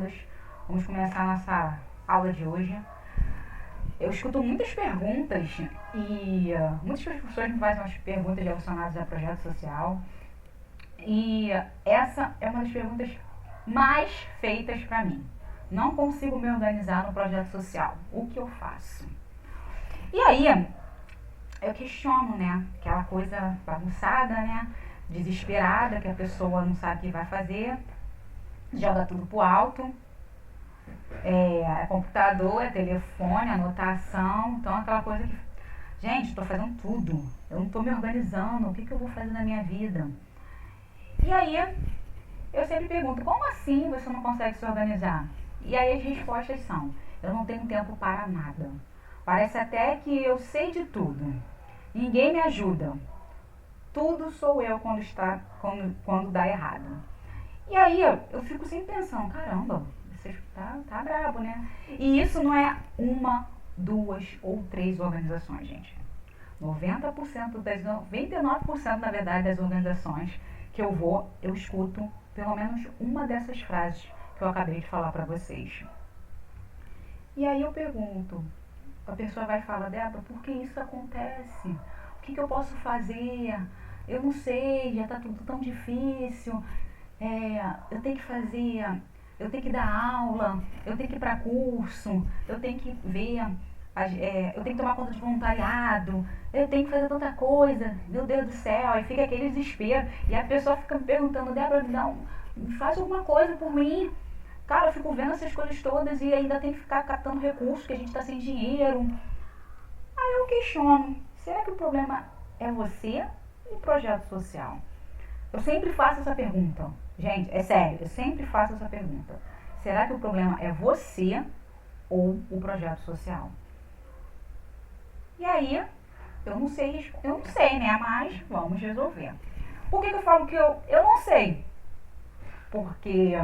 bem-vindos. Vamos começar a nossa aula de hoje. Eu escuto muitas perguntas e muitas pessoas me fazem umas perguntas relacionadas a projeto social. E essa é uma das perguntas mais feitas para mim. Não consigo me organizar no projeto social. O que eu faço? E aí, eu questiono, né? Aquela coisa bagunçada, né? Desesperada, que a pessoa não sabe o que vai fazer, joga tudo pro alto. É computador, é telefone, anotação, então aquela coisa que, gente, estou fazendo tudo, eu não estou me organizando, o que eu vou fazer na minha vida? E aí, eu sempre pergunto, como assim você não consegue se organizar? E aí as respostas são, eu não tenho tempo para nada. Parece até que eu sei de tudo. Ninguém me ajuda. Tudo sou eu quando dá errado. E aí eu fico sempre pensando, caramba, você tá brabo, né? E isso não é uma, duas ou três organizações, gente. 99% na verdade das organizações que eu escuto pelo menos uma dessas frases que eu acabei de falar para vocês. E aí eu pergunto, a pessoa vai falar, Débora, por que isso acontece? O que eu posso fazer? Eu não sei, já tá tudo tão difícil. Eu tenho que fazer, eu tenho que dar aula, eu tenho que ir para curso, eu tenho que ver, eu tenho que tomar conta de voluntariado, eu tenho que fazer tanta coisa, meu Deus do céu, aí fica aquele desespero, e a pessoa fica me perguntando, Débora, não, faz alguma coisa por mim. Cara, eu fico vendo essas coisas todas e ainda tem que ficar captando recursos, que a gente está sem dinheiro. Aí eu questiono, será que o problema é você ou o projeto social? Eu sempre faço essa pergunta. Gente, é sério, eu sempre faço essa pergunta. Será que o problema é você ou o projeto social? E aí, eu não sei, né? Mas vamos resolver. Por que eu falo que eu não sei? Porque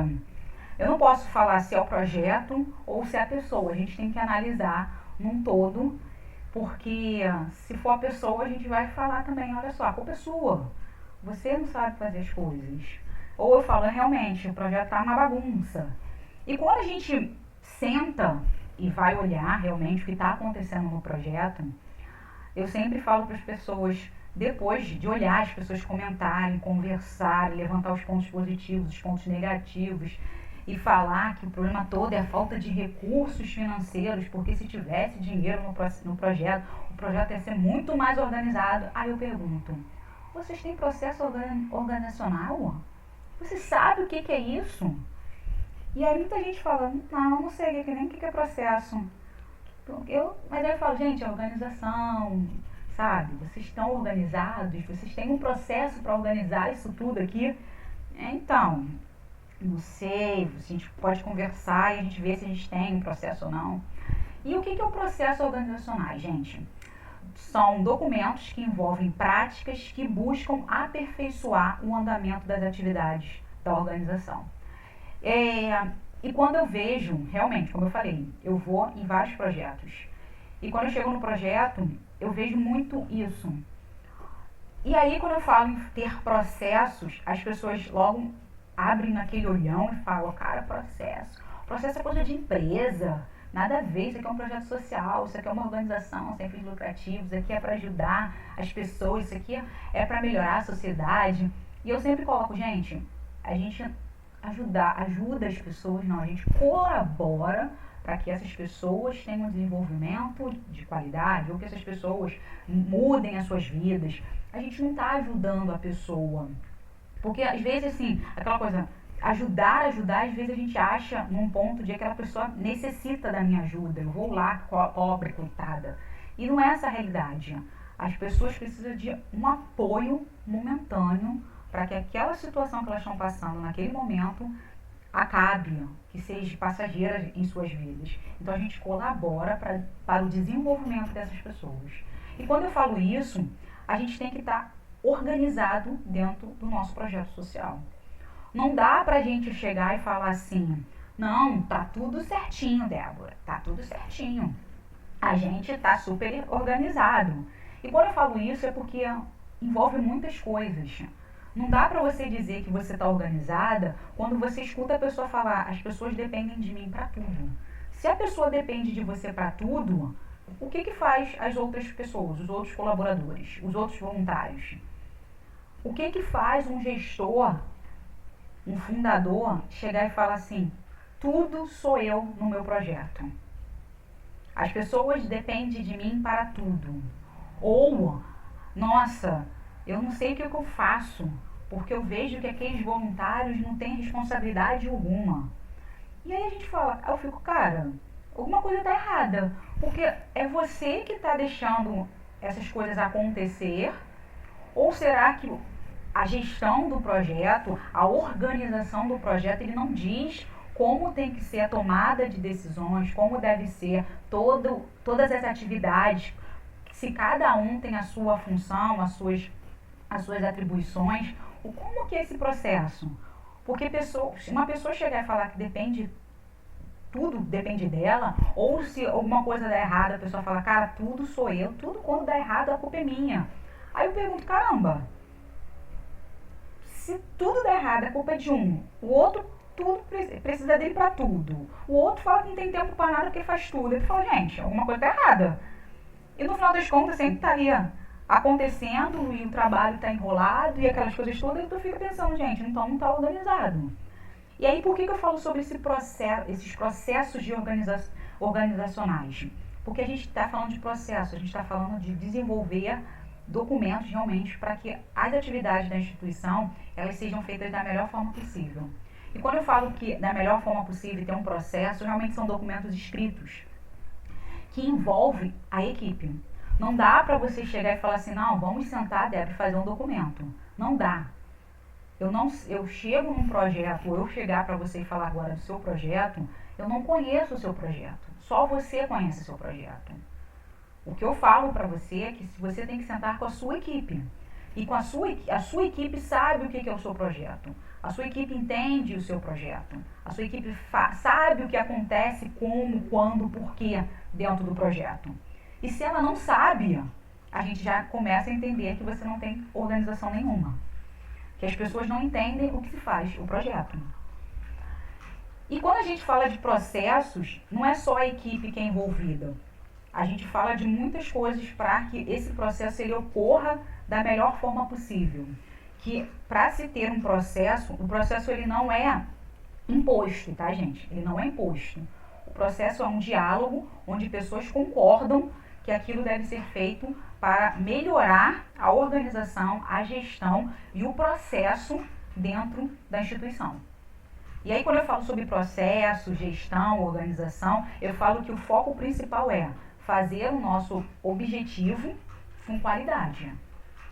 eu não posso falar se é o projeto ou se é a pessoa. A gente tem que analisar num todo, porque se for a pessoa, a gente vai falar também, olha só, a culpa é sua. Você não sabe fazer as coisas. Ou eu falo, realmente, o projeto tá uma bagunça. E quando a gente senta e vai olhar realmente o que está acontecendo no projeto, eu sempre falo para as pessoas, depois de olhar, as pessoas comentarem, conversarem, levantar os pontos positivos, os pontos negativos, e falar que o problema todo é a falta de recursos financeiros, porque se tivesse dinheiro no projeto, o projeto ia ser muito mais organizado. Aí eu pergunto, vocês têm processo organizacional? Você sabe o que é isso? E aí muita gente fala, não sei nem o que é processo. Mas aí eu falo, gente, é organização, sabe? Vocês estão organizados, vocês têm um processo para organizar isso tudo aqui. Então, não sei, a gente pode conversar e a gente vê se a gente tem um processo ou não. E o que é o processo organizacional, gente? São documentos que envolvem práticas que buscam aperfeiçoar o andamento das atividades da organização. E quando eu vejo, realmente, como eu falei, eu vou em vários projetos. E quando eu chego no projeto, eu vejo muito isso. E aí, quando eu falo em ter processos, as pessoas logo abrem naquele olhão e falam, cara, processo. Processo é coisa de empresa. Nada a ver, isso aqui é um projeto social, isso aqui é uma organização sem fins lucrativos, isso aqui é para ajudar as pessoas, isso aqui é para melhorar a sociedade. E eu sempre coloco, gente, a gente ajuda as pessoas, não, a gente colabora para que essas pessoas tenham um desenvolvimento de qualidade, ou que essas pessoas mudem as suas vidas. A gente não está ajudando a pessoa, porque às vezes assim, aquela coisa, ajudar, às vezes a gente acha num ponto de que aquela pessoa necessita da minha ajuda, eu vou lá, pobre, coitada. E não é essa a realidade. As pessoas precisam de um apoio momentâneo para que aquela situação que elas estão passando naquele momento acabe, que seja passageira em suas vidas. Então a gente colabora para o desenvolvimento dessas pessoas. E quando eu falo isso, a gente tem que estar organizado dentro do nosso projeto social. Não dá pra gente chegar e falar assim, não, tá tudo certinho, Débora, tá tudo certinho. A gente tá super organizado. E quando eu falo isso é porque envolve muitas coisas. Não dá para você dizer que você está organizada quando você escuta a pessoa falar, as pessoas dependem de mim para tudo. Se a pessoa depende de você para tudo, o que faz as outras pessoas, os outros colaboradores, os outros voluntários? O que faz um gestor, um fundador, chegar e falar assim, tudo sou eu no meu projeto. As pessoas dependem de mim para tudo. Ou, nossa, eu não sei o que eu faço, porque eu vejo que aqueles voluntários não têm responsabilidade alguma. E aí a gente fala, eu fico, cara, alguma coisa está errada, porque é você que está deixando essas coisas acontecer, ou será que a gestão do projeto, a organização do projeto, ele não diz como tem que ser a tomada de decisões, como deve ser todas as atividades, se cada um tem a sua função, as suas atribuições, como que é esse processo? Porque se uma pessoa chegar e falar que tudo depende dela, ou se alguma coisa dá errado, a pessoa fala, cara, tudo sou eu, tudo quando dá errado a culpa é minha. Aí eu pergunto, caramba, se tudo dá errado, a culpa é de um, o outro tudo precisa dele para tudo, o outro fala que não tem tempo para nada porque faz tudo, ele fala, gente, alguma coisa tá errada. E no final das contas sempre estaria acontecendo e o trabalho está enrolado e aquelas coisas todas, e tu fica pensando, gente, então não está organizado. E aí por que eu falo sobre esses processos de organizacionais? Porque a gente está falando de processo, a gente está falando de desenvolver documentos realmente para que as atividades da instituição elas sejam feitas da melhor forma possível. E quando eu falo que da melhor forma possível tem um processo, realmente são documentos escritos que envolvem a equipe. Não dá para você chegar e falar assim, não, vamos sentar, Débora, e fazer um documento. Não dá. Eu chego num projeto, ou eu chegar para você e falar agora do seu projeto, eu não conheço o seu projeto. Só você conhece o seu projeto. O que eu falo para você é que você tem que sentar com a sua equipe. E com a sua equipe sabe o que é o seu projeto. A sua equipe entende o seu projeto. A sua equipe sabe o que acontece, como, quando, porquê dentro do projeto. E se ela não sabe, a gente já começa a entender que você não tem organização nenhuma. Que as pessoas não entendem o que se faz, o projeto. E quando a gente fala de processos, não é só a equipe que é envolvida. A gente fala de muitas coisas para que esse processo ele ocorra da melhor forma possível. Que para se ter um processo, o processo ele não é imposto, tá, gente? Ele não é imposto. O processo é um diálogo onde pessoas concordam que aquilo deve ser feito para melhorar a organização, a gestão e o processo dentro da instituição. E aí quando eu falo sobre processo, gestão, organização, eu falo que o foco principal é fazer o nosso objetivo com qualidade.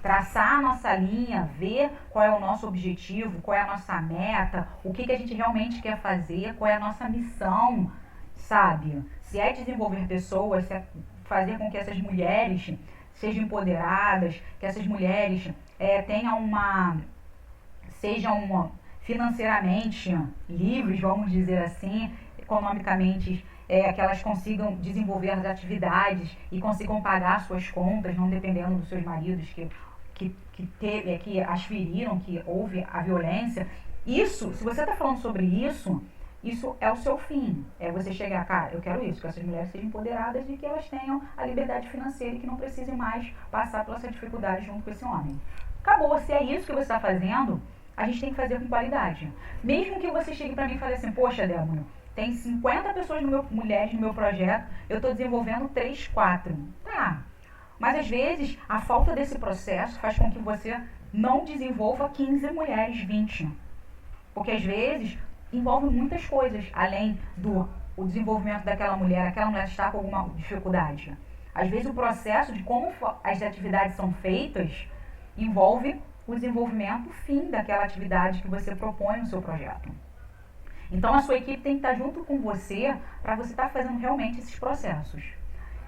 Traçar a nossa linha, ver qual é o nosso objetivo, qual é a nossa meta, o que a gente realmente quer fazer, qual é a nossa missão, sabe? Se é desenvolver pessoas, se é fazer com que essas mulheres sejam empoderadas, que essas mulheres sejam financeiramente livres, vamos dizer assim, economicamente, que elas consigam desenvolver as atividades e consigam pagar suas contas, não dependendo dos seus maridos que as feriram, que houve a violência. Isso, se você está falando sobre isso é o seu fim. É você chegar, cara, eu quero isso, que essas mulheres sejam empoderadas e que elas tenham a liberdade financeira e que não precisem mais passar pela essa dificuldade junto com esse homem. Acabou, se é isso que você está fazendo, a gente tem que fazer com qualidade. Mesmo que você chegue para mim e fale assim, poxa, Débora, tem 50 pessoas mulheres no meu projeto, eu estou desenvolvendo 3, 4. Tá, mas às vezes a falta desse processo faz com que você não desenvolva 15 mulheres, 20. Porque às vezes envolve muitas coisas, além do desenvolvimento daquela mulher, aquela mulher está com alguma dificuldade. Às vezes o processo de como as atividades são feitas envolve o desenvolvimento, fim daquela atividade que você propõe no seu projeto. Então a sua equipe tem que estar junto com você para você estar fazendo realmente esses processos.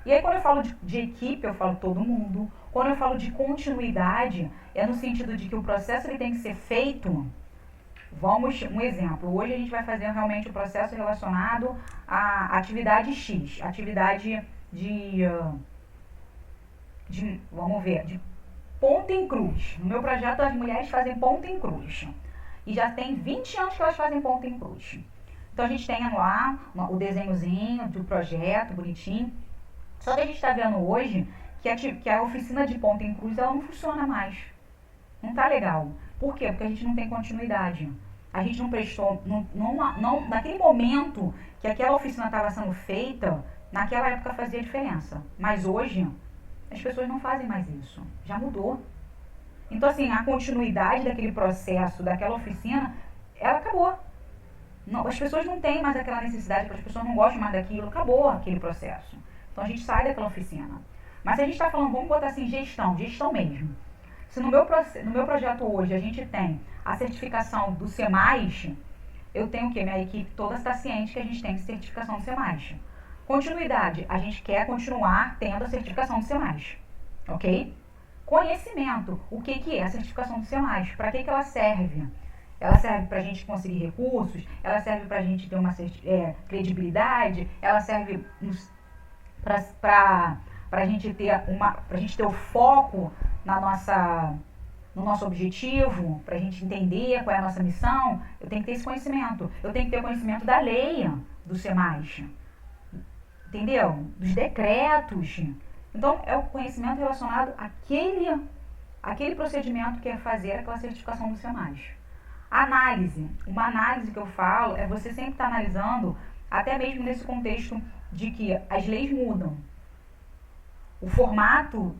E aí quando eu falo de equipe, eu falo todo mundo. Quando eu falo de continuidade, é no sentido de que o processo ele tem que ser feito. Um exemplo, hoje a gente vai fazer realmente o processo relacionado à atividade X, atividade ponta em cruz. No meu projeto, as mulheres fazem ponta em cruz. E já tem 20 anos que elas fazem ponta em cruz. Então a gente tem lá o desenhozinho do projeto, bonitinho. Só que a gente está vendo hoje que a oficina de ponta em cruz ela não funciona mais. Não tá legal. Por quê? Porque a gente não tem continuidade. A gente não prestou, naquele momento que aquela oficina estava sendo feita, naquela época fazia diferença. Mas hoje, as pessoas não fazem mais isso. Já mudou. Então, assim, a continuidade daquele processo, daquela oficina, ela acabou. Não, as pessoas não têm mais aquela necessidade, as pessoas não gostam mais daquilo, acabou aquele processo. Então, a gente sai daquela oficina. Mas se a gente está falando, vamos botar assim, gestão mesmo. Se no meu projeto hoje a gente tem a certificação do SEMAIS, eu tenho o quê? Minha equipe toda está ciente que a gente tem certificação do SEMAIS. Continuidade, a gente quer continuar tendo a certificação do SEMAIS, ok? Conhecimento, o que é a certificação do SEMAIS? Para que ela serve? Ela serve para a gente conseguir recursos, ela serve para a gente ter uma credibilidade, ela serve para a gente ter o foco no nosso objetivo, para a gente entender qual é a nossa missão. Eu tenho que ter esse conhecimento. Eu tenho que ter o conhecimento da lei do SEMAIS, entendeu? Dos decretos. Então, é o conhecimento relacionado àquele procedimento que é fazer aquela certificação do SEMAIS. Análise. Uma análise que eu falo é você sempre estar analisando, até mesmo nesse contexto de que as leis mudam. O formato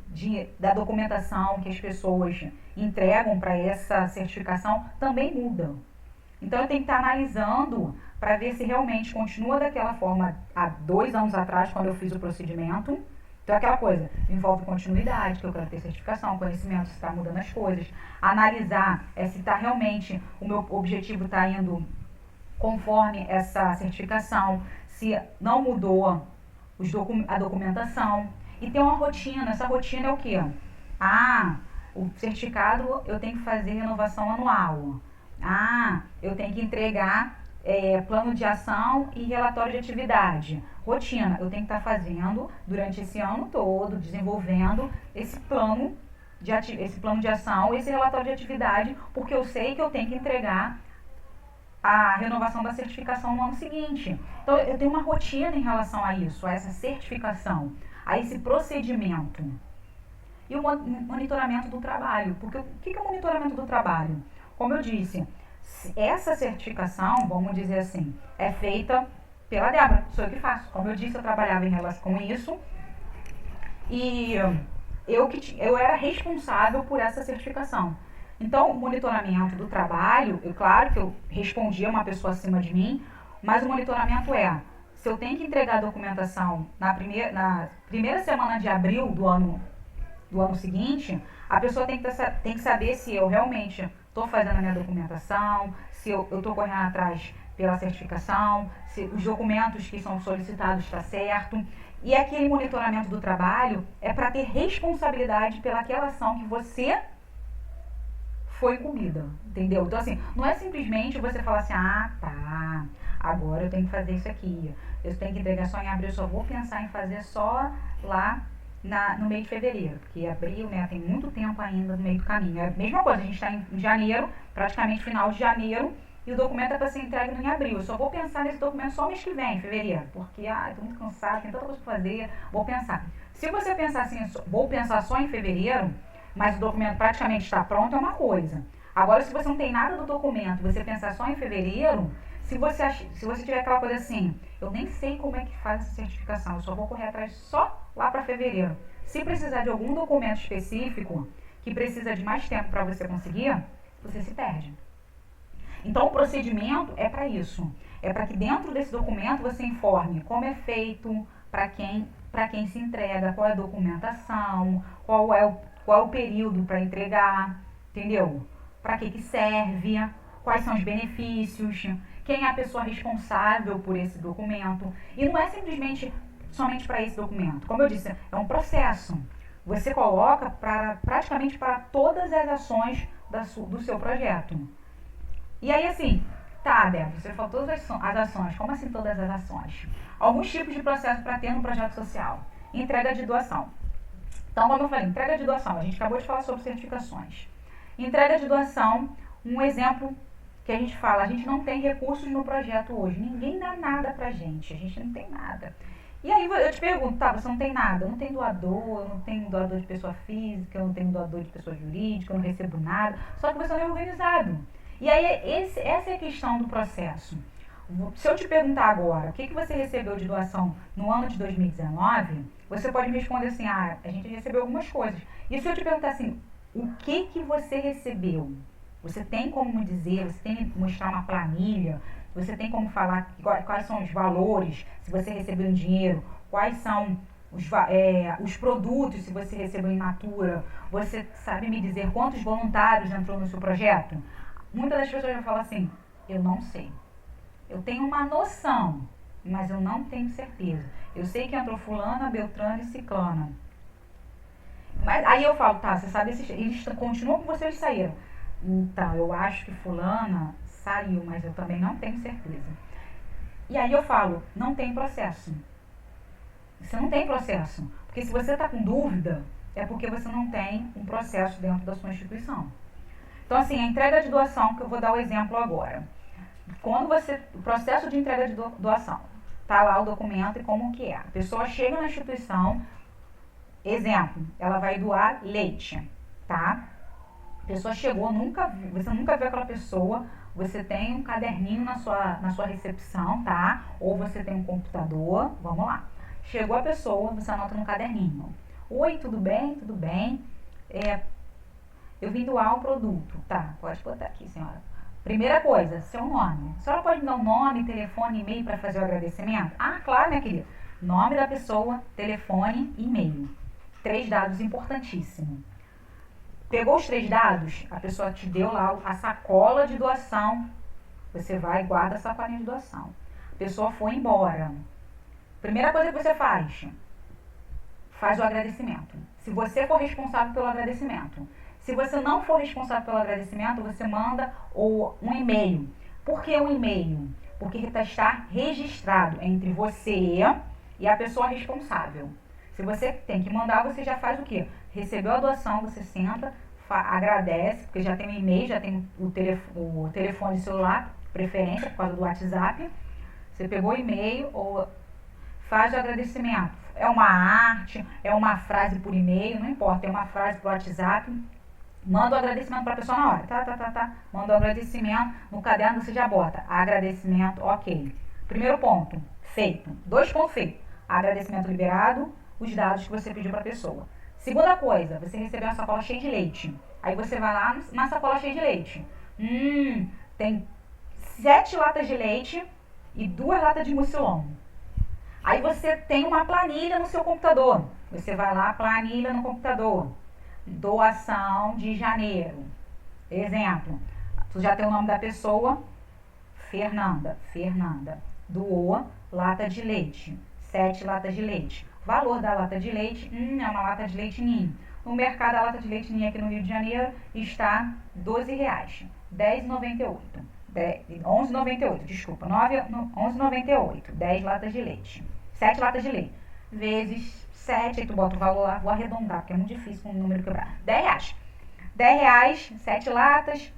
da documentação que as pessoas entregam para essa certificação também muda. Então, eu tenho que estar analisando para ver se realmente continua daquela forma há 2 anos atrás, quando eu fiz o procedimento. Então, aquela coisa, envolve continuidade, que eu quero ter certificação, conhecimento, se está mudando as coisas. Analisar se está realmente, o meu objetivo está indo conforme essa certificação, se não mudou a documentação. E tem uma rotina, essa rotina é o quê? O certificado eu tenho que fazer renovação anual. Eu tenho que entregar plano de ação e relatório de atividade. Rotina, eu tenho que estar fazendo durante esse ano todo, desenvolvendo esse plano de ação, esse relatório de atividade, porque eu sei que eu tenho que entregar a renovação da certificação no ano seguinte. Então, eu tenho uma rotina em relação a isso, a essa certificação, a esse procedimento. E o monitoramento do trabalho. Porque o que é o monitoramento do trabalho? Como eu disse, essa certificação, vamos dizer assim, é feita pela Débora, sou eu que faço. Como eu disse, eu trabalhava em relação com isso e eu era responsável por essa certificação. Então, o monitoramento do trabalho, claro que eu respondia a uma pessoa acima de mim, mas o monitoramento se eu tenho que entregar a documentação na primeira semana de abril do ano seguinte, a pessoa tem que saber se eu realmente estou fazendo a minha documentação, se eu estou correndo atrás pela certificação, se os documentos que são solicitados estão certo. E aquele monitoramento do trabalho é para ter responsabilidade pelaquela ação que você foi incumbida, entendeu? Então, assim, não é simplesmente você falar assim, agora eu tenho que fazer isso aqui, eu tenho que entregar só em abril, eu só vou pensar em fazer só lá no meio de fevereiro, porque abril, né, tem muito tempo ainda no meio do caminho. É a mesma coisa, a gente está em janeiro, praticamente final de janeiro, e o documento é para ser entregue em abril. Eu só vou pensar nesse documento só mês que vem, em fevereiro, porque estou muito cansado, tem tanta coisa para fazer, vou pensar. Se você pensar assim, vou pensar só em fevereiro, mas o documento praticamente está pronto, é uma coisa. Agora, se você não tem nada do documento, você pensar só em fevereiro, se você tiver aquela coisa assim, eu nem sei como é que faz essa certificação, eu só vou correr atrás só lá para fevereiro. Se precisar de algum documento específico, que precisa de mais tempo para você conseguir, você se perde. Então, o procedimento é para isso. É para que dentro desse documento você informe como é feito, para quem se entrega, qual é a documentação, qual é o período para entregar, entendeu? Para que serve, quais são os benefícios, quem é a pessoa responsável por esse documento. E não é simplesmente somente para esse documento. Como eu disse, é um processo. Você coloca praticamente para todas as ações do seu projeto. E aí, assim, Débora, você falou todas as ações. Como assim todas as ações? Alguns tipos de processo para ter no projeto social. Entrega de doação. Então, como eu falei, entrega de doação, a gente acabou de falar sobre certificações. Entrega de doação, um exemplo que a gente fala, a gente não tem recursos no projeto hoje, ninguém dá nada pra gente, a gente não tem nada. E aí eu te pergunto, tá, você não tem nada, eu não tenho doador, eu não tenho doador de pessoa física, eu não tenho doador de pessoa jurídica, eu não recebo nada, só que você não é organizado. E aí essa é a questão do processo. Se eu te perguntar agora, o que você recebeu de doação no ano de 2019, você pode me responder assim, a gente recebeu algumas coisas. E se eu te perguntar assim, o que você recebeu? Você tem como me dizer, você tem que mostrar uma planilha, você tem como falar quais são os valores, se você recebeu em dinheiro, quais são os produtos, se você recebeu em natura, você sabe me dizer quantos voluntários entrou no seu projeto? Muitas das pessoas vão falar assim, eu não sei. Eu tenho uma noção, mas eu não tenho certeza. Eu sei que entrou fulana, beltrana e ciclana. Mas aí eu falo, tá, você sabe, eles continuam com você, eles saíram. Então, eu acho que fulana saiu, mas eu também não tenho certeza. E aí eu falo, não tem processo. Você não tem processo. Porque se você está com dúvida, é porque você não tem um processo dentro da sua instituição. Então, assim, a entrega de doação, que eu vou dar o exemplo agora. O processo de entrega de doação, tá lá o documento e como que é. A pessoa chega na instituição, exemplo, ela vai doar leite, tá? A pessoa chegou, você nunca viu aquela pessoa, você tem um caderninho na sua recepção, tá? Ou você tem um computador, vamos lá. Chegou a pessoa, você anota no caderninho. Oi, tudo bem? Tudo bem? Eu vim doar um produto. Tá, pode botar aqui, senhora. Primeira coisa, seu nome. A senhora pode me dar um nome, telefone, e-mail para fazer o agradecimento? Ah, claro, minha querida. Nome da pessoa, telefone e e-mail. 3 dados importantíssimos. Pegou os 3 dados, a pessoa te deu lá a sacola de doação. Você vai e guarda a sacolinha de doação. A pessoa foi embora. Primeira coisa que você faz o agradecimento. Se você for responsável pelo agradecimento. Se você não for responsável pelo agradecimento, você manda um e-mail. Por que um e-mail? Porque está registrado entre você e a pessoa responsável. Se você tem que mandar, você já faz o quê? Recebeu a doação, você senta, agradece, porque já tem o e-mail, já tem o telefone celular, preferência por causa do WhatsApp. Você pegou o e-mail ou faz o agradecimento. É uma arte, é uma frase por e-mail, não importa, é uma frase por WhatsApp. Manda o agradecimento para a pessoa na hora. Tá. Manda o agradecimento. No caderno você já bota agradecimento, ok. Primeiro ponto, feito. 2 pontos feitos. Agradecimento liberado, os dados que você pediu para a pessoa. Segunda coisa, você recebeu uma sacola cheia de leite. Aí você vai lá na sacola cheia de leite. Tem 7 latas de leite e 2 latas de mucilon. Aí você tem uma planilha no seu computador. Você vai lá, planilha no computador. Doação de janeiro. Exemplo, tu já tem o nome da pessoa, Fernanda. Doou lata de leite, 7 latas de leite. Valor da lata de leite, é uma lata de leite ninho. No mercado, a lata de leite ninho aqui no Rio de Janeiro está R$12, R$10,98. 11,98, desculpa, 11,98, 10 latas de leite. 7 latas de leite. Vezes 7, aí tu bota o valor lá, vou arredondar, porque é muito difícil com o número quebrar. R$10. R$10, 7 latas,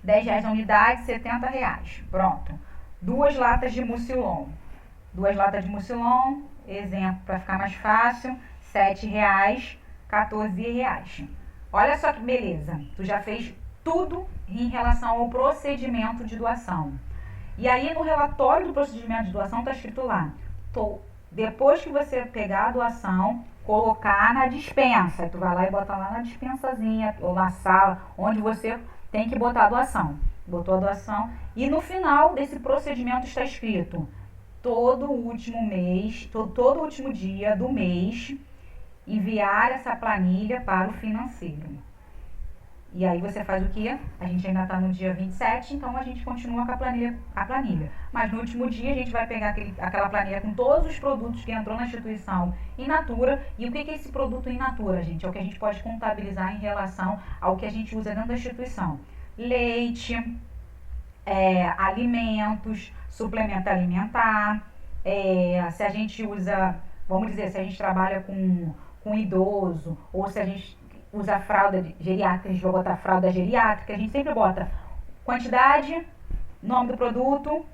R$10 a unidade, R$70. Pronto. 2 latas de mucilon. 2 latas de mucilon, exemplo, para ficar mais fácil, R$7, R$14. Olha só que beleza. Tu já fez tudo em relação ao procedimento de doação. E aí no relatório do procedimento de doação está escrito lá, depois que você pegar a doação, colocar na dispensa. Aí tu vai lá e bota lá na dispensazinha ou na sala, onde você tem que botar a doação. Botou a doação e no final desse procedimento está escrito todo último dia do mês enviar essa planilha para o financeiro. E aí você faz o quê? A gente ainda está no dia 27, então a gente continua com a planilha. Mas no último dia a gente vai pegar aquela planilha com todos os produtos que entrou na instituição in natura. E o que é esse produto in natura, gente? É o que a gente pode contabilizar em relação ao que a gente usa dentro da instituição. Leite, alimentos, suplemento alimentar, se a gente usa, vamos dizer, se a gente trabalha com idoso, ou se a gente usa fralda geriátrica, a gente vai botar fralda geriátrica, a gente sempre bota quantidade, nome do produto,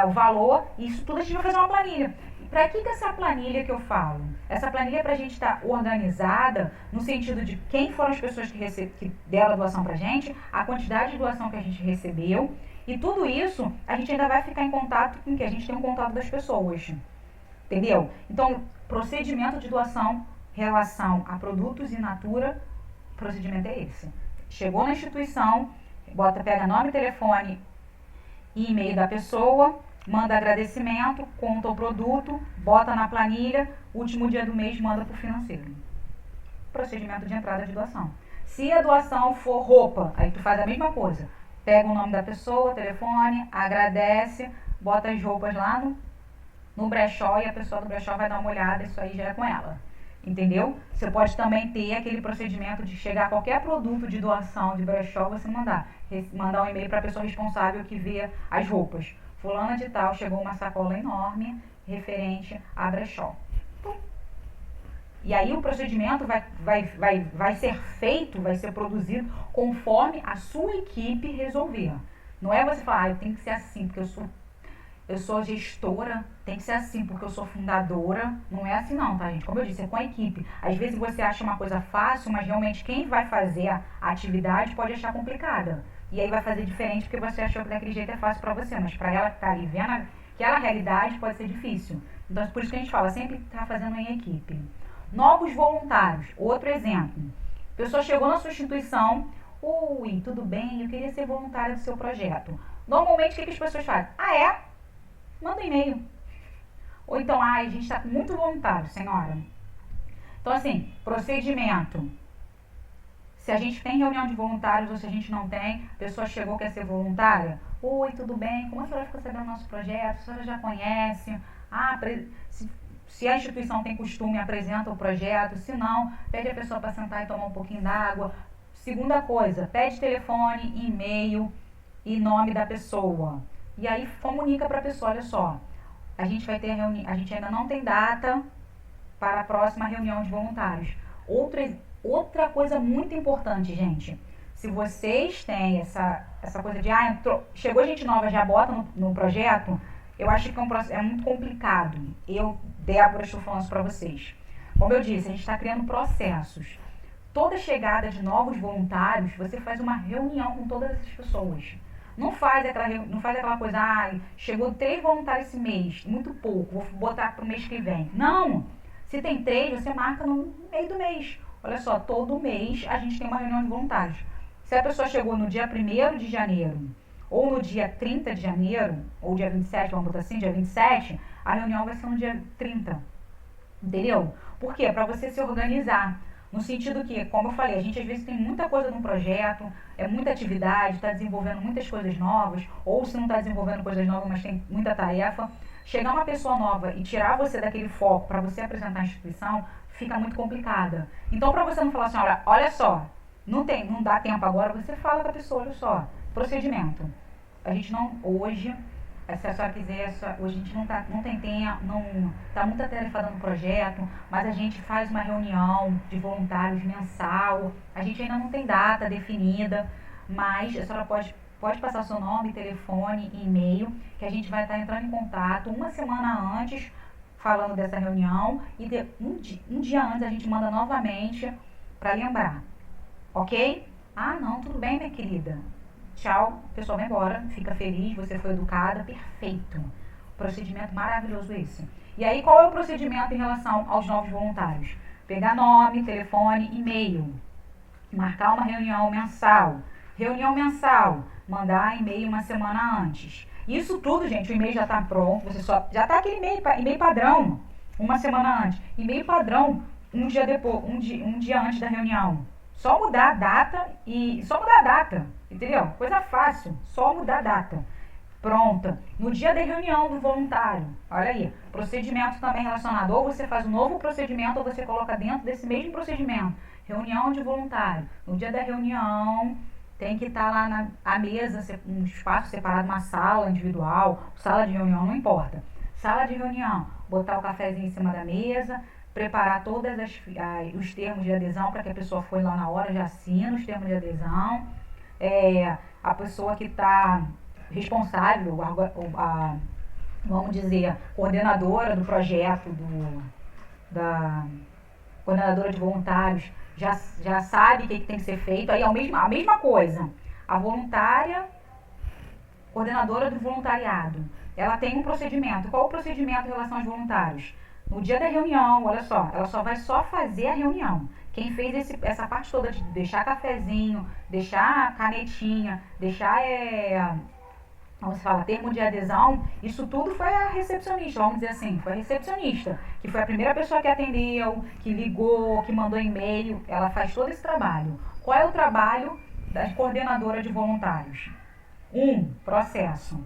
o valor, isso tudo a gente vai fazer uma planilha. Para que essa planilha que eu falo? Essa planilha é para a gente estar organizada no sentido de quem foram as pessoas que deram a doação para a gente, a quantidade de doação que a gente recebeu, e tudo isso a gente ainda vai ficar em contato com que a gente tem um contato das pessoas. Entendeu? Então, procedimento de doação, relação a produtos in natura, o procedimento é esse. Chegou na instituição, pega nome, telefone e e-mail da pessoa, manda agradecimento, conta o produto, bota na planilha, último dia do mês manda para o financeiro. Procedimento de entrada de doação. Se a doação for roupa, aí tu faz a mesma coisa. Pega o nome da pessoa, telefone, agradece, bota as roupas lá no brechó e a pessoa do brechó vai dar uma olhada, isso aí já é com ela. Entendeu? Você pode também ter aquele procedimento de chegar a qualquer produto de doação de brechó, você mandar um e-mail para a pessoa responsável que vê as roupas. Fulana de tal, chegou uma sacola enorme referente a brechó. E aí o procedimento vai ser feito, vai ser produzido conforme a sua equipe resolver. Não é você falar, eu tenho que ser assim, porque eu sou gestora, tem que ser assim, porque eu sou fundadora. Não é assim não, tá, gente? Como eu disse, é com a equipe. Às vezes você acha uma coisa fácil, mas realmente quem vai fazer a atividade pode achar complicada. E aí vai fazer diferente porque você achou que daquele jeito é fácil pra você, mas pra ela que tá ali vendo aquela realidade pode ser difícil. Então, por isso que a gente fala, sempre tá fazendo em equipe. Novos voluntários, outro exemplo. A pessoa chegou na sua instituição, oi, tudo bem, eu queria ser voluntária do seu projeto. Normalmente, o que as pessoas fazem? Ah, é? Manda um e-mail. Ou então, a gente está com muito voluntário, senhora. Então, assim, procedimento. Se a gente tem reunião de voluntários ou se a gente não tem, a pessoa chegou, quer ser voluntária. Oi, tudo bem? Como a senhora ficou sabendo do nosso projeto? A senhora já conhece? Se a instituição tem costume, apresenta o projeto. Se não, pede a pessoa para sentar e tomar um pouquinho d'água. Segunda coisa, pede telefone, e-mail e nome da pessoa. E aí comunica para a pessoa, olha só, a gente vai ter a gente ainda não tem data para a próxima reunião de voluntários. Outra coisa muito importante, gente, se vocês têm essa coisa de, chegou gente nova, já bota no projeto, eu acho que é muito complicado. Débora, estou falando isso para vocês. Como eu disse, a gente está criando processos. Toda chegada de novos voluntários, você faz uma reunião com todas essas pessoas. Não faz aquela coisa, chegou 3 voluntários esse mês, muito pouco, vou botar para o mês que vem. Não! Se tem 3, você marca no meio do mês. Olha só, todo mês a gente tem uma reunião de voluntários. Se a pessoa chegou no dia 1º de janeiro, ou no dia 30 de janeiro, ou dia 27, vamos botar assim, dia 27, a reunião vai ser no dia 30. Entendeu? Por quê? Para você se organizar. No sentido que, como eu falei, a gente às vezes tem muita coisa num projeto, é muita atividade, está desenvolvendo muitas coisas novas, ou se não está desenvolvendo coisas novas, mas tem muita tarefa. Chegar uma pessoa nova e tirar você daquele foco para você apresentar a instituição, fica muito complicada. Então, para você não falar assim, olha só, não dá tempo agora, você fala com a pessoa, olha só, procedimento. A gente não, hoje, se a senhora quiser, hoje a gente não tem tempo, não está muito atarefada no projeto, mas a gente faz uma reunião de voluntários mensal, a gente ainda não tem data definida, mas a senhora pode passar seu nome, telefone e e-mail, que a gente vai estar entrando em contato uma semana antes, falando dessa reunião, e um dia antes a gente manda novamente para lembrar, ok? Não, tudo bem, minha querida. Tchau, o pessoal vai embora, fica feliz, você foi educada, perfeito. Procedimento maravilhoso esse. E aí, qual é o procedimento em relação aos novos voluntários? Pegar nome, telefone, e-mail. Marcar uma reunião mensal. Reunião mensal, mandar e-mail uma semana antes. Isso tudo, gente, o e-mail já está pronto, já está aquele e-mail padrão, uma semana antes. E-mail padrão, um dia antes da reunião. Só mudar a data, entendeu? Coisa fácil, só mudar a data. Pronta. No dia da reunião do voluntário, olha aí, procedimento também relacionado, ou você faz um novo procedimento ou você coloca dentro desse mesmo procedimento. Reunião de voluntário. No dia da reunião, tem que estar lá à mesa, um espaço separado, uma sala individual, sala de reunião, não importa. Sala de reunião, botar o cafezinho em cima da mesa, preparar todas os termos de adesão para que a pessoa foi lá na hora, já assina os termos de adesão. A pessoa que está responsável, vamos dizer, coordenadora do projeto, da coordenadora de voluntários, já sabe o que tem que ser feito. Aí a mesma coisa, a voluntária, coordenadora do voluntariado, ela tem um procedimento. Qual o procedimento em relação aos voluntários? No dia da reunião, olha só, ela só vai fazer a reunião. Quem fez essa parte toda de deixar cafezinho, deixar canetinha, deixar, vamos falar, termo de adesão, isso tudo foi a recepcionista, vamos dizer assim, foi a recepcionista, que foi a primeira pessoa que atendeu, que ligou, que mandou e-mail, ela faz todo esse trabalho. Qual é o trabalho da coordenadora de voluntários? Processo.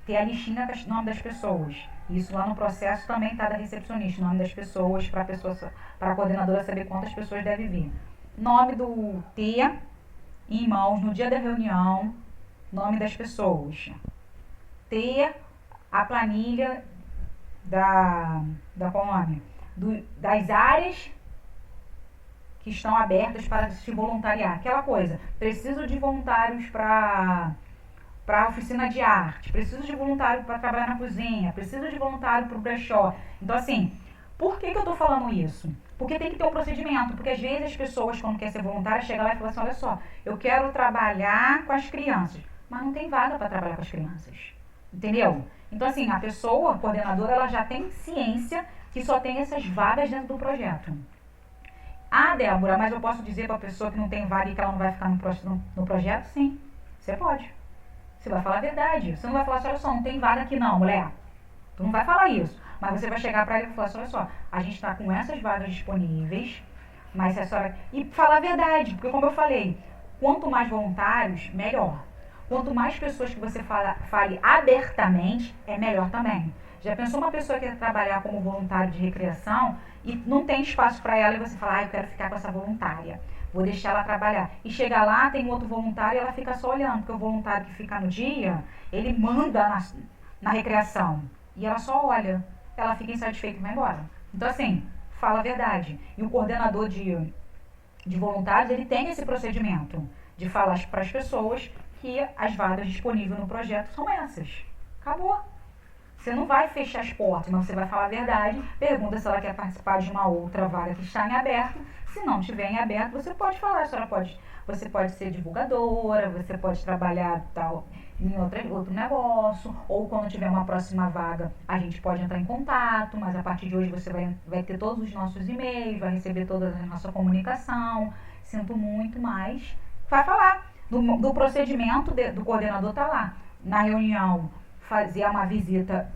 Ter a listinha com o nome das pessoas. Isso lá no processo também está da recepcionista, o nome das pessoas, para a coordenadora saber quantas pessoas deve vir. Nome ter em mãos no dia da reunião, nome das pessoas. Ter a planilha das áreas que estão abertas para se voluntariar. Aquela coisa, preciso de voluntários para a oficina de arte, preciso de voluntário para trabalhar na cozinha, preciso de voluntário para o brechó. Então, assim, por que eu estou falando isso? Porque tem que ter um procedimento, porque às vezes as pessoas, quando querem ser voluntária, chegam lá e falam assim, olha só, eu quero trabalhar com as crianças, mas não tem vaga para trabalhar com as crianças, entendeu? Então, assim, a pessoa, a coordenadora, ela já tem ciência que só tem essas vagas dentro do projeto. Ah, Débora, mas eu posso dizer para a pessoa que não tem vaga e que ela não vai ficar no projeto? Sim, você pode. Você vai falar a verdade. Você não vai falar assim, olha só, não tem vaga aqui não, mulher. Tu não vai falar isso. Mas você vai chegar para ele e falar assim, olha só, a gente está com essas vagas disponíveis, mas é só... E falar a verdade, porque como eu falei, quanto mais voluntários, melhor. Quanto mais pessoas que você fale abertamente, é melhor também. Já pensou uma pessoa que quer trabalhar como voluntário de recreação e não tem espaço para ela e você fala, eu quero ficar com essa voluntária. Vou deixar ela trabalhar. E chegar lá, tem outro voluntário e ela fica só olhando, porque o voluntário que fica no dia, ele manda na recreação. E ela só olha. Ela fica insatisfeita e vai embora. Então, assim, fala a verdade. E o coordenador de voluntários, ele tem esse procedimento de falar para as pessoas que as vagas disponíveis no projeto são essas. Acabou. Você não vai fechar as portas, mas você vai falar a verdade, pergunta se ela quer participar de uma outra vaga que está em aberto. Se não estiver em aberto, você pode falar, você pode ser divulgadora, você pode trabalhar em outro negócio, ou quando tiver uma próxima vaga, a gente pode entrar em contato, mas a partir de hoje você vai ter todos os nossos e-mails, vai receber toda a nossa comunicação, sinto muito, mas vai falar do procedimento do coordenador, está lá, na reunião, fazer uma visita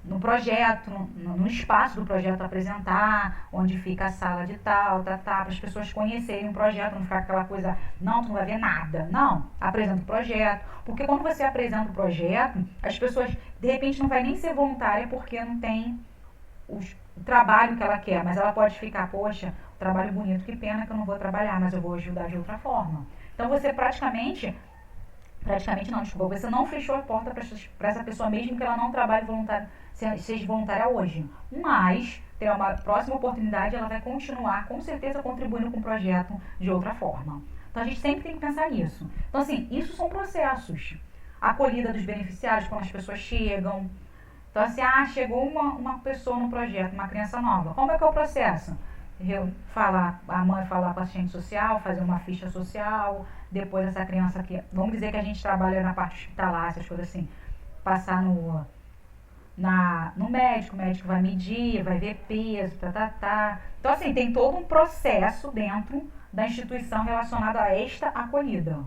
no projeto, no espaço do projeto, apresentar onde fica a sala de tal, para as pessoas conhecerem o projeto, não ficar aquela coisa, não, tu não vai ver nada. Não, apresenta o projeto, porque quando você apresenta o projeto, as pessoas, de repente, não vai nem ser voluntária porque não tem o trabalho que ela quer, mas ela pode ficar, poxa, trabalho bonito, que pena que eu não vou trabalhar, mas eu vou ajudar de outra forma. Então você praticamente não, desculpa, você não fechou a porta para essa pessoa mesmo que ela não trabalhe seja voluntária hoje. Mas, terá uma próxima oportunidade, ela vai continuar, com certeza, contribuindo com o projeto de outra forma. Então, a gente sempre tem que pensar nisso. Então, assim, isso são processos. A acolhida dos beneficiários, quando as pessoas chegam. Então, assim, chegou uma pessoa no projeto, uma criança nova. Como é que é o processo? A mãe falar com a assistente social, fazer uma ficha social, depois essa criança aqui, vamos dizer que a gente trabalha na parte hospitalar, essas coisas assim, passar no médico, o médico vai medir, vai ver peso, Então, assim, tem todo um processo dentro da instituição relacionado a esta acolhida.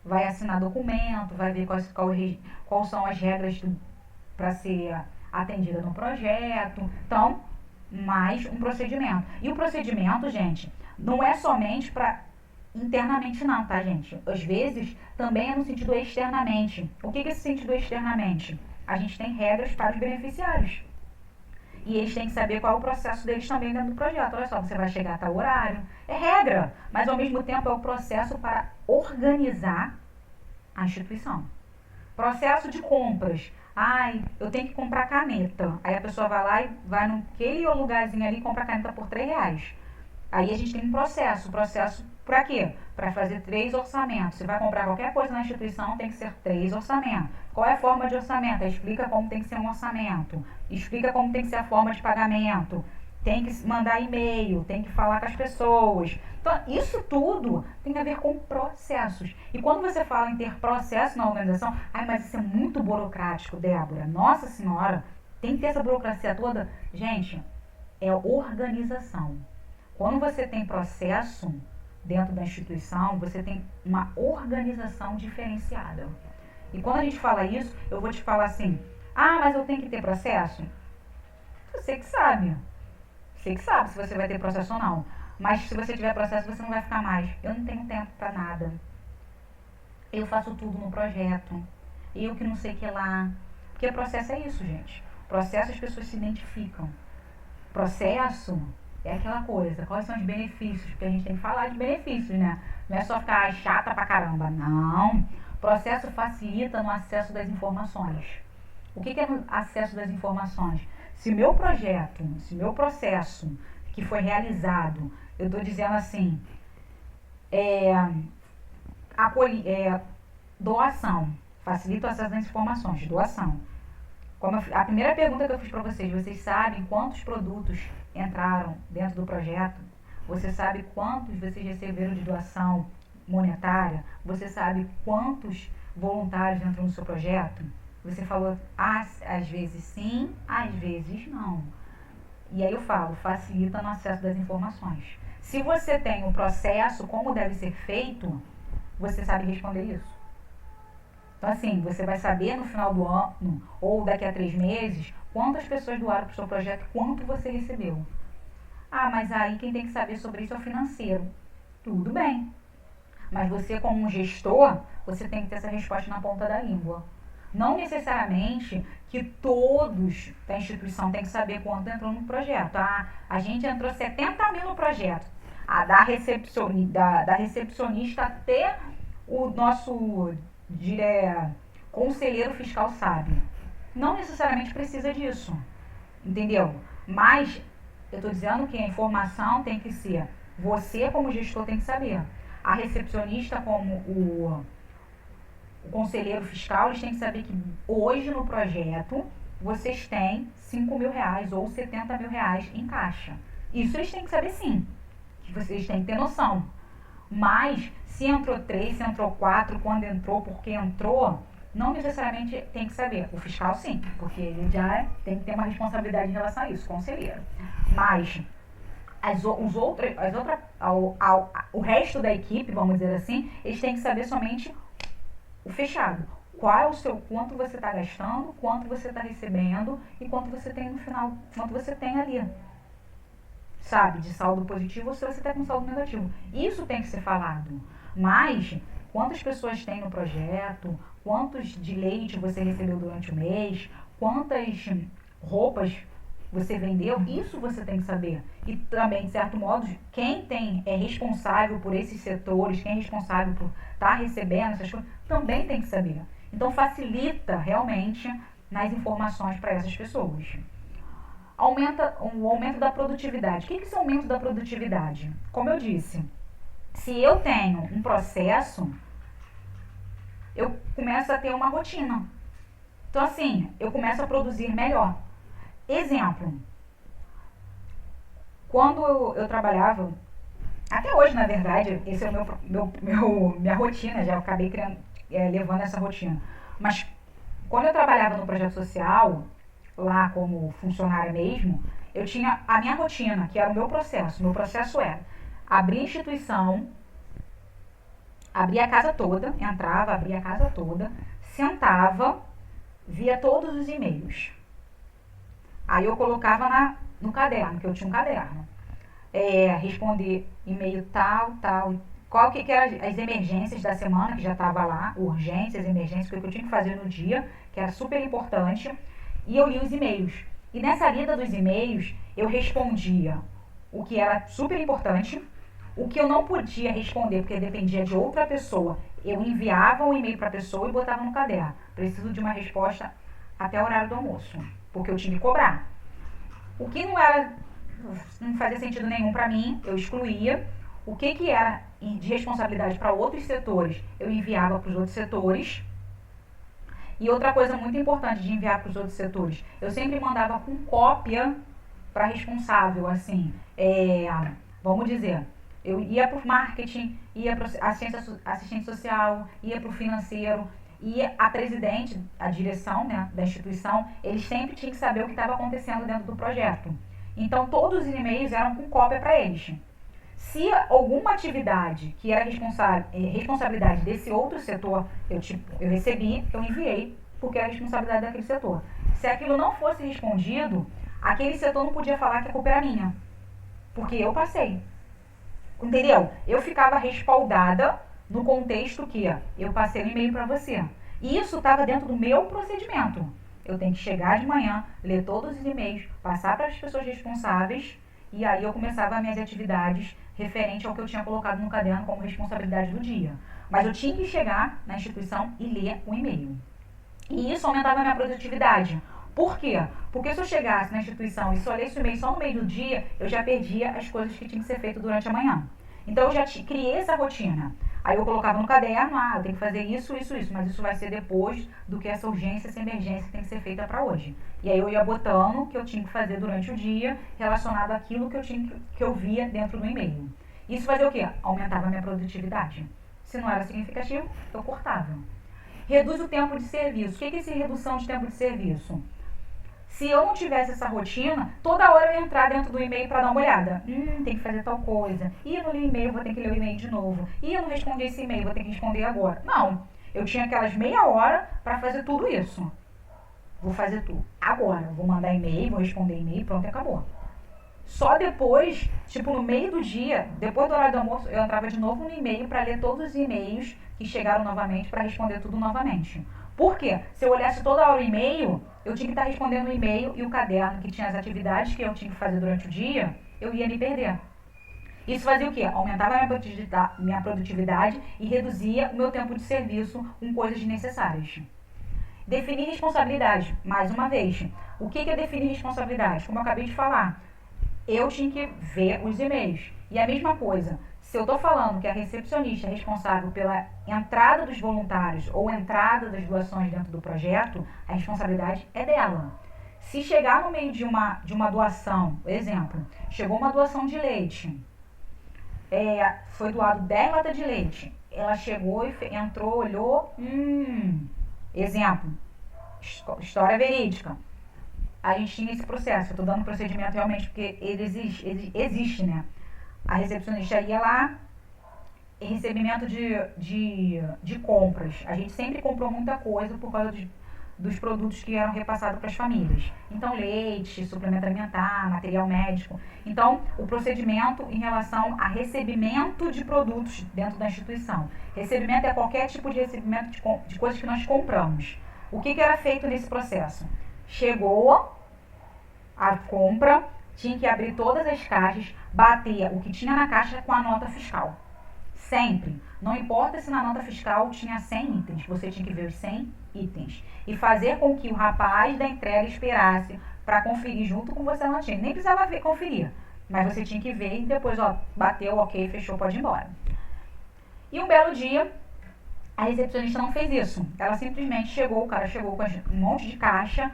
Vai assinar documento, vai ver quais são as regras para ser atendida no projeto. Então, mais um procedimento. E o procedimento, gente, não é somente para internamente não, tá, gente? Às vezes, também é no sentido externamente. O que é esse sentido externamente? A gente tem regras para os beneficiários. E eles têm que saber qual é o processo deles também dentro do projeto. Olha só, você vai chegar a tal horário. É regra, mas ao mesmo tempo é o processo para organizar a instituição. Processo de compras. Ai, eu tenho que comprar caneta. Aí a pessoa vai lá e vai naquele lugarzinho ali e compra a caneta por R$ 3. Aí a gente tem um processo. Processo para quê? Para fazer 3 orçamentos. Você vai comprar qualquer coisa na instituição, tem que ser 3 orçamentos. Qual é a forma de orçamento? Explica como tem que ser um orçamento. Explica como tem que ser a forma de pagamento. Tem que mandar e-mail, tem que falar com as pessoas. Então, isso tudo tem a ver com processos. E quando você fala em ter processo na organização, ai, mas isso é muito burocrático, Débora. Nossa Senhora, tem que ter essa burocracia toda. Gente, é organização. Quando você tem processo dentro da instituição, você tem uma organização diferenciada. E quando a gente fala isso, eu vou te falar assim, ah, mas eu tenho que ter processo? Você que sabe. Você que sabe se você vai ter processo ou não. Mas se você tiver processo, você não vai ficar mais. Eu não tenho tempo para nada. Eu faço tudo no projeto. Eu que não sei o que lá. Porque processo é isso, gente. Processo as pessoas se identificam. Processo é aquela coisa. Quais são os benefícios? Porque a gente tem que falar de benefícios, né? Não é só ficar chata pra caramba. Não. Processo facilita no acesso das informações. O que é no acesso das informações? Se meu projeto, se meu processo que foi realizado, eu estou dizendo assim, doação, facilita o acesso das informações, doação. A primeira pergunta que eu fiz para vocês sabem quantos produtos entraram dentro do projeto? Você sabe quantos vocês receberam de doação monetária? Você sabe quantos voluntários entram no seu projeto? Você falou, às vezes sim, às vezes não. E aí eu falo, facilita no acesso das informações. Se você tem um processo, como deve ser feito, você sabe responder isso. Então assim, você vai saber no final do ano, ou daqui a 3 meses, quantas pessoas doaram para o seu projeto, quanto você recebeu. Ah, mas aí quem tem que saber sobre isso é o financeiro. Tudo bem. Mas você como um gestor, você tem que ter essa resposta na ponta da língua. Não necessariamente que todos da instituição têm que saber quanto entrou no projeto. A gente entrou 70 mil no projeto. Da recepcionista até o nosso conselheiro fiscal sabe. Não necessariamente precisa disso. Entendeu? Mas eu estou dizendo que a informação tem que ser, você como gestor tem que saber. A recepcionista como o conselheiro fiscal, eles têm que saber que hoje no projeto vocês têm 5 mil reais ou 70 mil reais em caixa. Isso eles têm que saber sim, que vocês têm que ter noção. Mas se entrou 3, se entrou 4, quando entrou, porque entrou, não necessariamente tem que saber. O fiscal sim, porque ele já tem que ter uma responsabilidade em relação a isso, conselheiro. Mas o resto da equipe, vamos dizer assim, eles têm que saber somente o fechado. Qual é o seu, quanto você está gastando, quanto você está recebendo e quanto você tem no final, quanto você tem ali. Sabe, de saldo positivo ou se você está com saldo negativo. Isso tem que ser falado. Mas, quantas pessoas tem no projeto, quantos de leite você recebeu durante o mês, quantas roupas você vendeu, isso você tem que saber. E também, de certo modo, quem é responsável por esses setores, quem é responsável por estar recebendo essas coisas, também tem que saber. Então, facilita realmente nas informações para essas pessoas. O aumento da produtividade. O que é esse aumento da produtividade? Como eu disse, se eu tenho um processo, eu começo a ter uma rotina. Então, assim, eu começo a produzir melhor. Exemplo, quando eu trabalhava, até hoje na verdade, esse é minha rotina, já acabei levando essa rotina. Mas quando eu trabalhava no projeto social, lá como funcionária mesmo, eu tinha a minha rotina, que era o meu processo. Meu processo era abrir a instituição, abrir a casa toda, entrava, abria a casa toda, sentava, via todos os e-mails. Aí eu colocava no caderno, que eu tinha um caderno. Responder e-mail tal. Qual que eram as emergências da semana, que já estava lá, urgências, emergências, o que eu tinha que fazer no dia, que era super importante. E eu li os e-mails. E nessa lida dos e-mails, eu respondia o que era super importante, o que eu não podia responder, porque dependia de outra pessoa. Eu enviava um e-mail para a pessoa e botava no caderno. Preciso de uma resposta até o horário do almoço, porque eu tinha que cobrar. O que não fazia sentido nenhum para mim, eu excluía. O que era de responsabilidade para outros setores, eu enviava para os outros setores. E outra coisa muito importante de enviar para os outros setores, eu sempre mandava com cópia para responsável, assim, vamos dizer, eu ia para o marketing, ia para assistente social, ia para o financeiro, e a presidente, a direção, né, da instituição, eles sempre tinham que saber o que estava acontecendo dentro do projeto. Então, todos os e-mails eram com cópia para eles. Se alguma atividade que era responsabilidade desse outro setor eu recebi, eu enviei, porque era responsabilidade daquele setor. Se aquilo não fosse respondido, aquele setor não podia falar que a culpa era minha, porque eu passei. Entendeu? Eu ficava respaldada no contexto que eu passei o e-mail para você. E isso estava dentro do meu procedimento. Eu tenho que chegar de manhã, ler todos os e-mails, passar para as pessoas responsáveis, e aí eu começava as minhas atividades referente ao que eu tinha colocado no caderno como responsabilidade do dia. Mas eu tinha que chegar na instituição e ler o e-mail. E isso aumentava a minha produtividade. Por quê? Porque se eu chegasse na instituição e só lesse o e-mail só no meio do dia, eu já perdia as coisas que tinham que ser feitas durante a manhã. Então eu já criei essa rotina. Aí eu colocava no caderno, eu tenho que fazer isso, mas isso vai ser depois do que essa urgência, essa emergência que tem que ser feita para hoje. E aí eu ia botando o que eu tinha que fazer durante o dia, relacionado àquilo que eu via dentro do e-mail. Isso fazia o quê? Aumentava a minha produtividade. Se não era significativo, eu cortava. Reduz o tempo de serviço. O que é essa redução de tempo de serviço? Se eu não tivesse essa rotina, toda hora eu ia entrar dentro do e-mail para dar uma olhada. Tem que fazer tal coisa. Eu não li o e-mail, vou ter que ler o e-mail de novo. Eu não respondi esse e-mail, vou ter que responder agora. Não. Eu tinha aquelas meia hora para fazer tudo isso. Vou fazer tudo agora. Vou mandar e-mail, vou responder e-mail, pronto, e acabou. Só depois, no meio do dia, depois do horário do almoço, eu entrava de novo no e-mail para ler todos os e-mails que chegaram novamente, para responder tudo novamente. Por quê? Se eu olhasse toda hora o e-mail, eu tinha que estar respondendo o e-mail e o caderno que tinha as atividades que eu tinha que fazer durante o dia, eu ia me perder. Isso fazia o quê? Aumentava a minha produtividade e reduzia o meu tempo de serviço com coisas desnecessárias. Definir responsabilidade. Mais uma vez, o que é definir responsabilidade? Como eu acabei de falar, eu tinha que ver os e-mails. E a mesma coisa, se eu estou falando que a recepcionista é responsável pela entrada dos voluntários ou entrada das doações dentro do projeto, a responsabilidade é dela. Se chegar no meio de uma doação, exemplo, chegou uma doação de leite, foi doado 10 latas de leite, ela chegou e entrou, olhou, exemplo, história verídica. A gente tinha esse processo, eu estou dando procedimento realmente porque ele existe, né? A recepcionista ia lá, em recebimento de compras. A gente sempre comprou muita coisa por causa dos produtos que eram repassados para as famílias. Então, leite, suplemento alimentar, material médico. Então, o procedimento em relação a recebimento de produtos dentro da instituição. Recebimento é qualquer tipo de recebimento de coisas que nós compramos. O que era feito nesse processo? Chegou a compra, tinha que abrir todas as caixas, bater o que tinha na caixa com a nota fiscal. Sempre. Não importa se na nota fiscal tinha 100 itens, você tinha que ver os 100 itens. E fazer com que o rapaz da entrega esperasse para conferir junto com você na tinha. Nem precisava conferir, mas você tinha que ver e depois, bateu, ok, fechou, pode ir embora. E um belo dia, a recepcionista não fez isso. Ela simplesmente o cara chegou com um monte de caixa.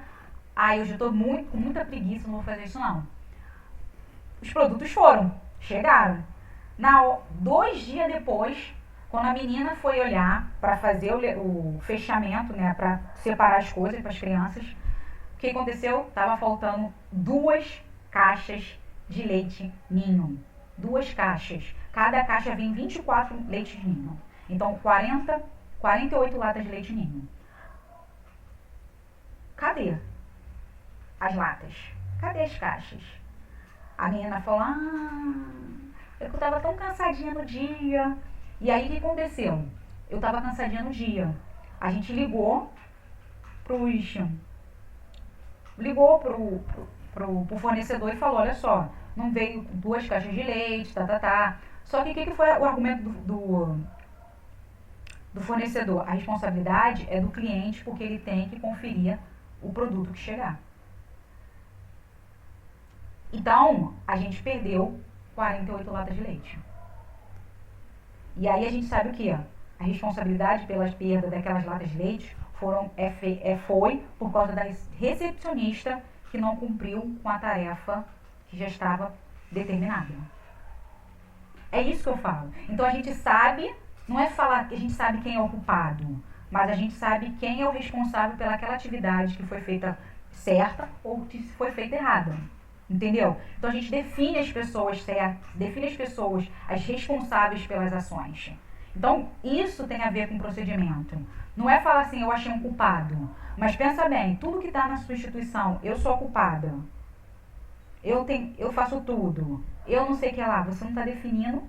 Eu já estou com muita preguiça, não vou fazer isso não. Os produtos chegaram. 2 dias depois, quando a menina foi olhar para fazer o fechamento, né, para separar as coisas para as crianças, o que aconteceu? Estava faltando 2 caixas de leite ninho. 2 caixas. Cada caixa vem 24 leites ninho. Então, 48 latas de leite ninho. Cadê as latas? Cadê as caixas? A menina falou, eu estava tão cansadinha no dia. E aí o que aconteceu? Eu estava cansadinha no dia. A gente ligou pro fornecedor e falou, olha só, não veio 2 caixas de leite, Só que o que foi o argumento do fornecedor? A responsabilidade é do cliente, porque ele tem que conferir o produto que chegar. Então, a gente perdeu 48 latas de leite. E aí a gente sabe o que? A responsabilidade pela perda daquelas latas de leite foi por causa da recepcionista que não cumpriu com a tarefa que já estava determinada. É isso que eu falo. Então a gente sabe, não é falar que a gente sabe quem é o culpado, mas a gente sabe quem é o responsável pelaquela atividade que foi feita certa ou que foi feita errada. Entendeu? Então a gente define as pessoas certas, define as pessoas, as responsáveis pelas ações. Então isso tem a ver com procedimento. Não é falar assim, eu achei um culpado. Mas pensa bem, tudo que está na sua instituição, eu sou a culpada. Eu faço tudo. Eu não sei o que lá. Você não está definindo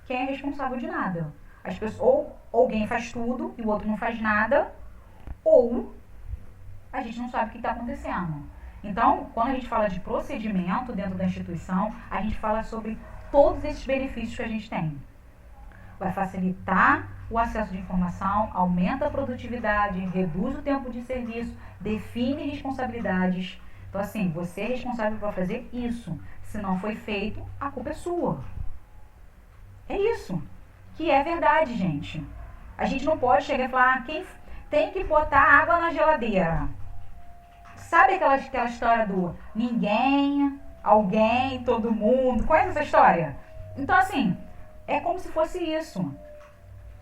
quem é responsável de nada. As pessoas, ou alguém faz tudo e o outro não faz nada, ou a gente não sabe o que está acontecendo. Então, quando a gente fala de procedimento dentro da instituição, a gente fala sobre todos esses benefícios que a gente tem. Vai facilitar o acesso de informação, aumenta a produtividade, reduz o tempo de serviço, define responsabilidades. Então, assim, você é responsável por fazer isso. Se não foi feito, a culpa é sua. É isso. Que é verdade, gente. A gente não pode chegar e falar, quem tem que botar água na geladeira. Sabe aquela história do ninguém, alguém, todo mundo? Conhece essa história? Então, assim, é como se fosse isso.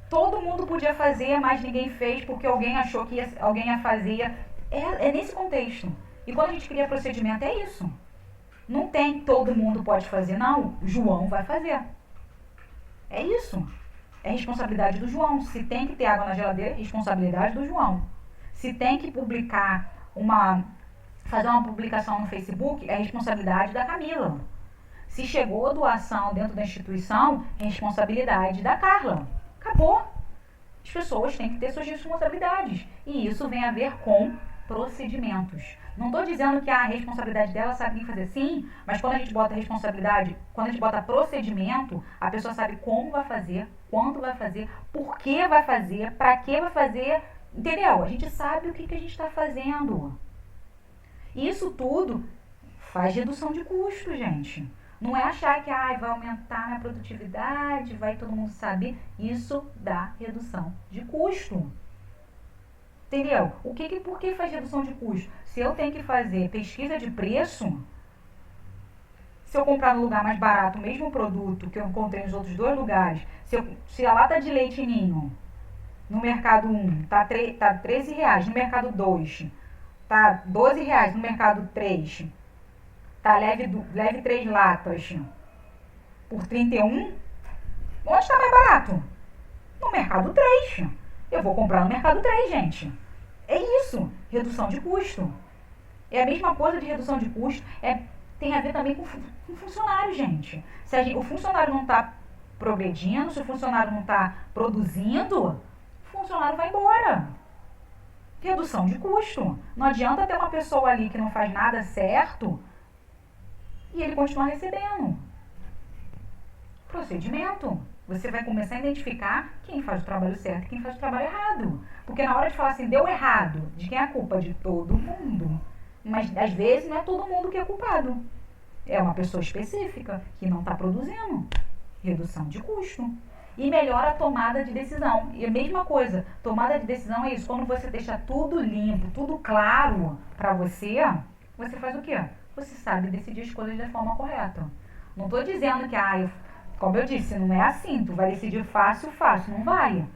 Todo mundo podia fazer, mas ninguém fez porque alguém achou que alguém ia fazer. É nesse contexto. E quando a gente cria procedimento, é isso. Não tem todo mundo pode fazer, não. João vai fazer. É isso. É responsabilidade do João. Se tem que ter água na geladeira, é responsabilidade do João. Se tem que fazer uma publicação no Facebook, é responsabilidade da Camila. Se chegou doação dentro da instituição, é responsabilidade da Carla. Acabou. As pessoas têm que ter suas responsabilidades. E isso vem a ver com procedimentos. Não estou dizendo que a responsabilidade dela sabe o que fazer, sim, mas quando a gente bota responsabilidade, quando a gente bota procedimento, a pessoa sabe como vai fazer, quando vai fazer, por que vai fazer, para que vai fazer, entendeu? A gente sabe o que a gente está fazendo. E isso tudo faz redução de custo, gente. Não é achar que vai aumentar a minha produtividade, vai todo mundo saber. Isso dá redução de custo. Entendeu? Por que faz redução de custo? Se eu tenho que fazer pesquisa de preço, se eu comprar no lugar mais barato o mesmo produto que eu encontrei nos outros dois lugares, se a lata de leite ninho no mercado 1 tá R$13, no mercado 2 tá R$12, no mercado 3 tá leve 3 latas por 31, onde está mais barato? No mercado 3. Eu vou comprar no mercado 3, gente. É isso, redução de custo. É a mesma coisa de redução de custo, tem a ver também com funcionário, gente. Se o funcionário não está progredindo, se o funcionário não está produzindo, o funcionário vai embora. Redução de custo. Não adianta ter uma pessoa ali que não faz nada certo e ele continuar recebendo. Procedimento. Você vai começar a identificar quem faz o trabalho certo e quem faz o trabalho errado. Porque na hora de falar assim, deu errado, de quem é a culpa? De todo mundo. Mas às vezes não é todo mundo que é culpado. É uma pessoa específica que não está produzindo. Redução de custo. E melhora a tomada de decisão. E a mesma coisa, tomada de decisão é isso. Quando você deixa tudo limpo, tudo claro para você, você faz o quê? Você sabe decidir as coisas da forma correta. Não estou dizendo que, como eu disse, não é assim. Tu vai decidir fácil, não vai.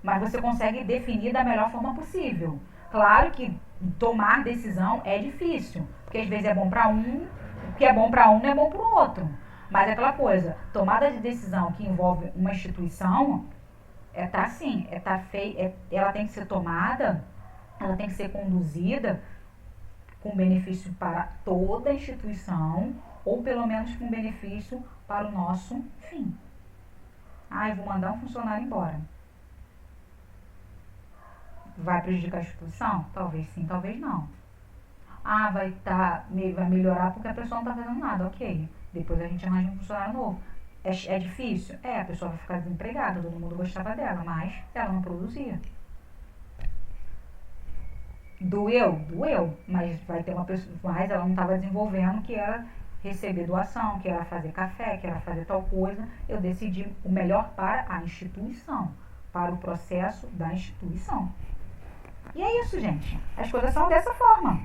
Mas você consegue definir da melhor forma possível. Claro que tomar decisão é difícil. Porque às vezes é bom para um, o que é bom para um não é bom para o outro. Mas é aquela coisa, tomada de decisão que envolve uma instituição, ela tem que ser tomada, ela tem que ser conduzida com benefício para toda a instituição, ou pelo menos com benefício para o nosso fim. Eu vou mandar um funcionário embora. Vai prejudicar a instituição? Talvez sim, talvez não. Vai melhorar porque a pessoa não está fazendo nada, ok. Depois a gente arranja um funcionário novo. É difícil? A pessoa vai ficar desempregada, todo mundo gostava dela, mas ela não produzia. Doeu, mas vai ter uma pessoa, mas ela não estava desenvolvendo, que era receber doação, que era fazer café, que era fazer tal coisa. Eu decidi o melhor para a instituição, para o processo da instituição. E é isso, gente. As coisas são dessa forma.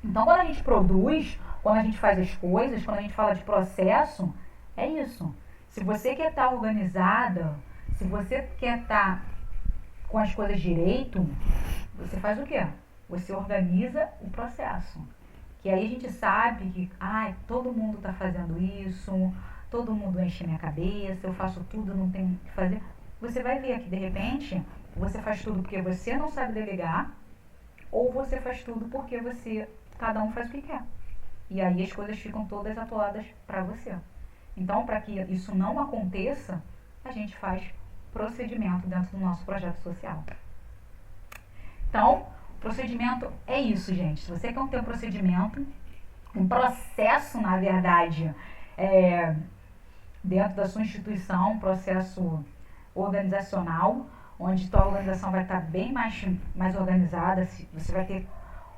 Então, quando a gente produz, quando a gente faz as coisas, quando a gente fala de processo, é isso. Se você quer estar organizada, se você quer estar com as coisas direito, você faz o quê? Você organiza o processo. Que aí a gente sabe que, todo mundo está fazendo isso, todo mundo enche minha cabeça, eu faço tudo, não tenho o que fazer. Você vai ver que, de repente, você faz tudo porque você não sabe delegar, ou você faz tudo porque cada um faz o que quer. E aí as coisas ficam todas atoladas para você. Então, para que isso não aconteça, a gente faz procedimento dentro do nosso projeto social. Então, procedimento é isso, gente. Se você quer ter um procedimento, um processo, na verdade, dentro da sua instituição, um processo organizacional, onde tua organização vai estar bem mais organizada, você vai ter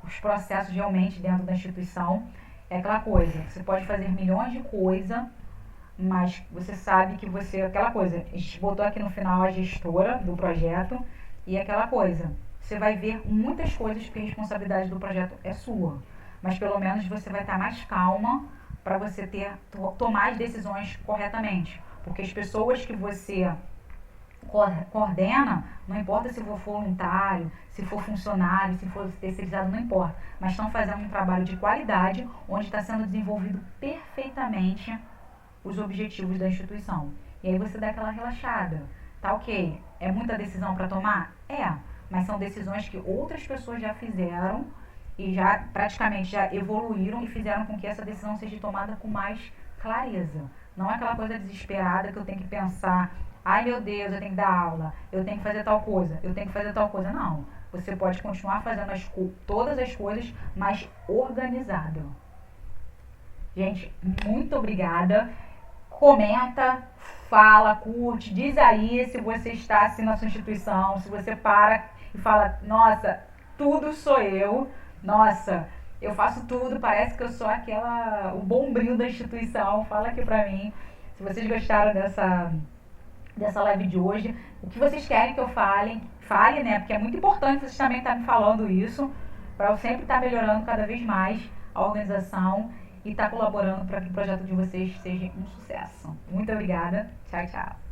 os processos realmente dentro da instituição. É aquela coisa, você pode fazer milhões de coisas, mas você sabe que aquela coisa, a gente botou aqui no final a gestora do projeto, e aquela coisa, você vai ver muitas coisas porque a responsabilidade do projeto é sua, mas pelo menos você vai estar mais calma para você tomar as decisões corretamente, porque as pessoas que você coordena, não importa se for voluntário, se for funcionário, se for terceirizado, não importa, mas estão fazendo um trabalho de qualidade, onde está sendo desenvolvido perfeitamente os objetivos da instituição. E aí você dá aquela relaxada. Tá ok, é muita decisão para tomar? Mas são decisões que outras pessoas já fizeram e já praticamente já evoluíram e fizeram com que essa decisão seja tomada com mais clareza. Não é aquela coisa desesperada que eu tenho que pensar, ai meu Deus, eu tenho que dar aula, eu tenho que fazer tal coisa, eu tenho que fazer tal coisa. Não, você pode continuar fazendo todas as coisas, mas organizado. Gente, muito obrigada. Comenta, fala, curte, diz aí se você está assim na sua instituição, se você para e fala, nossa, tudo sou eu, nossa, eu faço tudo, parece que eu sou o bombril da instituição. Fala aqui pra mim se vocês gostaram dessa live de hoje, o que vocês querem que eu fale, né, porque é muito importante vocês também estarem me falando isso, para eu sempre estar melhorando cada vez mais a organização e estar colaborando para que o projeto de vocês seja um sucesso. Muito obrigada. Tchau, tchau.